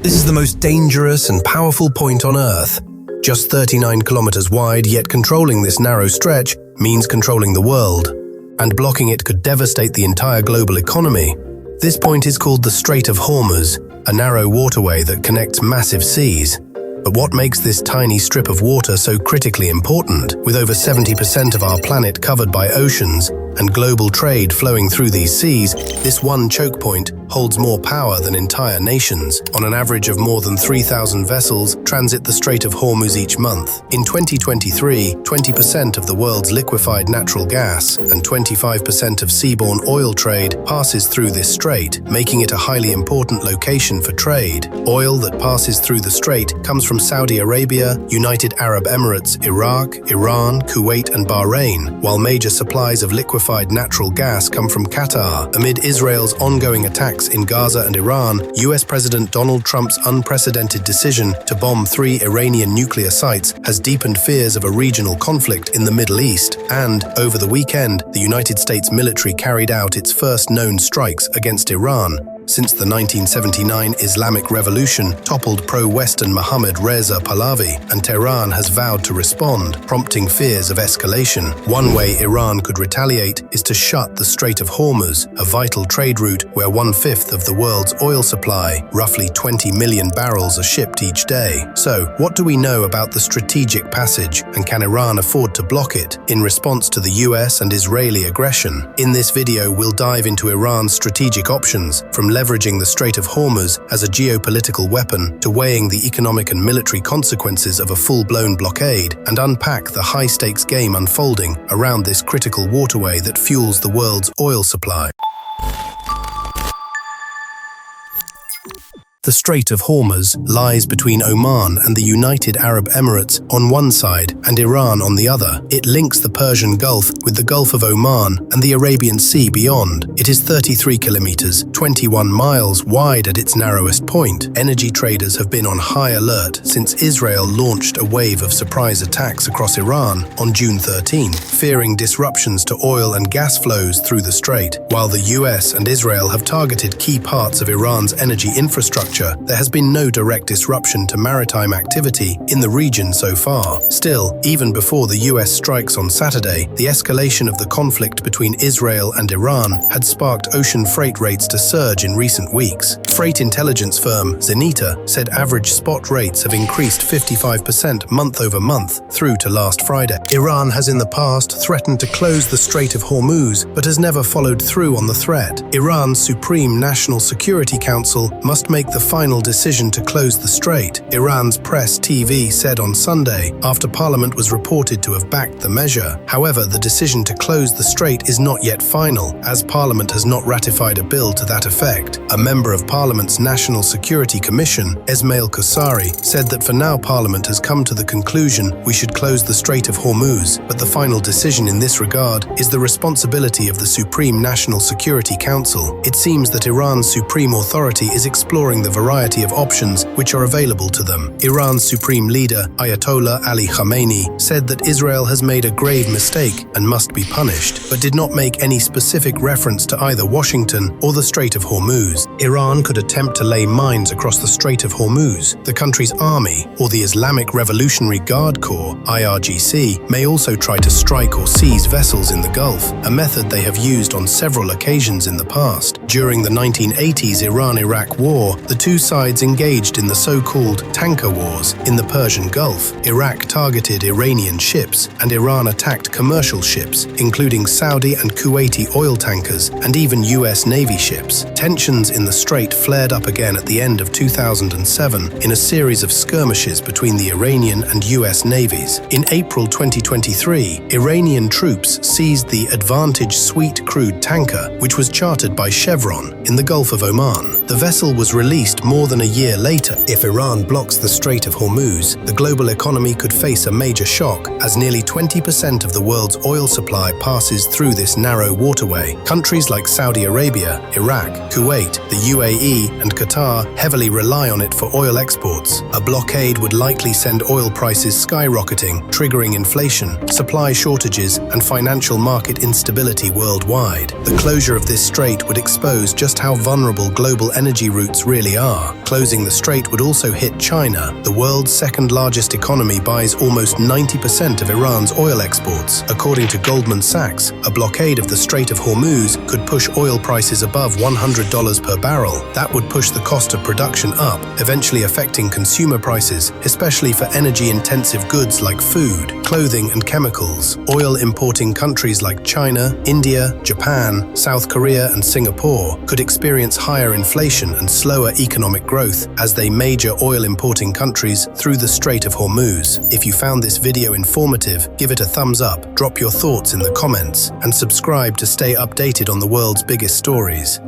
This is the most dangerous and powerful point on Earth. Just 39 kilometers wide, yet controlling this narrow stretch means controlling the world. And blocking it could devastate the entire global economy. This point is called the Strait of Hormuz, a narrow waterway that connects massive seas. But what makes this tiny strip of water so critically important? With over 70% of our planet covered by oceans and global trade flowing through these seas, this one choke point holds more power than entire nations. On an average of more than 3,000 vessels transit the Strait of Hormuz each month. In 2023, 20% of the world's liquefied natural gas and 25% of seaborne oil trade passes through this strait, making it a highly important location for trade. Oil that passes through the strait comes from Saudi Arabia, United Arab Emirates, Iraq, Iran, Kuwait and Bahrain, while major supplies of liquefied natural gas come from Qatar. Amid Israel's ongoing attacks in Gaza and Iran, US President Donald Trump's unprecedented decision to bomb 3 Iranian nuclear sites has deepened fears of a regional conflict in the Middle East. And, over the weekend, the United States military carried out its first known strikes against Iran. Since the 1979 Islamic Revolution toppled pro-Western Mohammad Reza Pahlavi, and Tehran has vowed to respond, prompting fears of escalation. One way Iran could retaliate is to shut the Strait of Hormuz, a vital trade route where 1/5 of the world's oil supply, roughly 20 million barrels, are shipped each day. So, what do we know about the strategic passage, and can Iran afford to block it in response to the US and Israeli aggression? In this video, we'll dive into Iran's strategic options, from leveraging the Strait of Hormuz as a geopolitical weapon to weighing the economic and military consequences of a full-blown blockade, and unpack the high-stakes game unfolding around this critical waterway that fuels the world's oil supply. The Strait of Hormuz lies between Oman and the United Arab Emirates on one side and Iran on the other. It links the Persian Gulf with the Gulf of Oman and the Arabian Sea beyond. It is 33 kilometers, 21 miles wide at its narrowest point. Energy traders have been on high alert since Israel launched a wave of surprise attacks across Iran on June 13, fearing disruptions to oil and gas flows through the strait. While the US and Israel have targeted key parts of Iran's energy infrastructure, there has been no direct disruption to maritime activity in the region so far. Still, even before the US strikes on Saturday, the escalation of the conflict between Israel and Iran had sparked ocean freight rates to surge in recent weeks. Freight intelligence firm Zenita said average spot rates have increased 55% month over month through to last Friday. Iran has in the past threatened to close the Strait of Hormuz, but has never followed through on the threat. Iran's Supreme National Security Council must make the final decision to close the strait, Iran's Press TV said on Sunday, after Parliament was reported to have backed the measure. However, the decision to close the strait is not yet final, as Parliament has not ratified a bill to that effect. A member of Parliament's National Security Commission, Esmail Kossari, said that for now Parliament has come to the conclusion we should close the Strait of Hormuz, but the final decision in this regard is the responsibility of the Supreme National Security Council. It seems that Iran's supreme authority is exploring the variety of options which are available to them. Iran's supreme leader, Ayatollah Ali Khamenei, said that Israel has made a grave mistake and must be punished, but did not make any specific reference to either Washington or the Strait of Hormuz. Iran could attempt to lay mines across the Strait of Hormuz. The country's army, or the Islamic Revolutionary Guard Corps, IRGC, may also try to strike or seize vessels in the Gulf, a method they have used on several occasions in the past. During the 1980s Iran-Iraq War, the two sides engaged in the so-called tanker wars in the Persian Gulf. Iraq targeted Iranian ships, and Iran attacked commercial ships, including Saudi and Kuwaiti oil tankers, and even US Navy ships. Tensions in the strait flared up again at the end of 2007 in a series of skirmishes between the Iranian and US navies. In April 2023, Iranian troops seized the Advantage Sweet crude tanker, which was chartered by Chevron in the Gulf of Oman. The vessel was released more than a year later. If Iran blocks the Strait of Hormuz, the global economy could face a major shock, as nearly 20% of the world's oil supply passes through this narrow waterway. Countries like Saudi Arabia, Iraq, Kuwait, the UAE, and Qatar heavily rely on it for oil exports. A blockade would likely send oil prices skyrocketing, triggering inflation, supply shortages, and financial market instability worldwide. The closure of this strait would expose just how vulnerable global energy routes really are. Closing the strait would also hit China. The world's second-largest economy buys almost 90% of Iran's oil exports. According to Goldman Sachs, a blockade of the Strait of Hormuz could push oil prices above $100 per barrel. That would push the cost of production up, eventually affecting consumer prices, especially for energy-intensive goods like food, clothing, and chemicals. Oil-importing countries like China, India, Japan, South Korea, and Singapore could experience higher inflation and slower economic growth as they major oil-importing countries through the Strait of Hormuz. If you found this video informative, give it a thumbs up, drop your thoughts in the comments, and subscribe to stay updated on the world's biggest stories.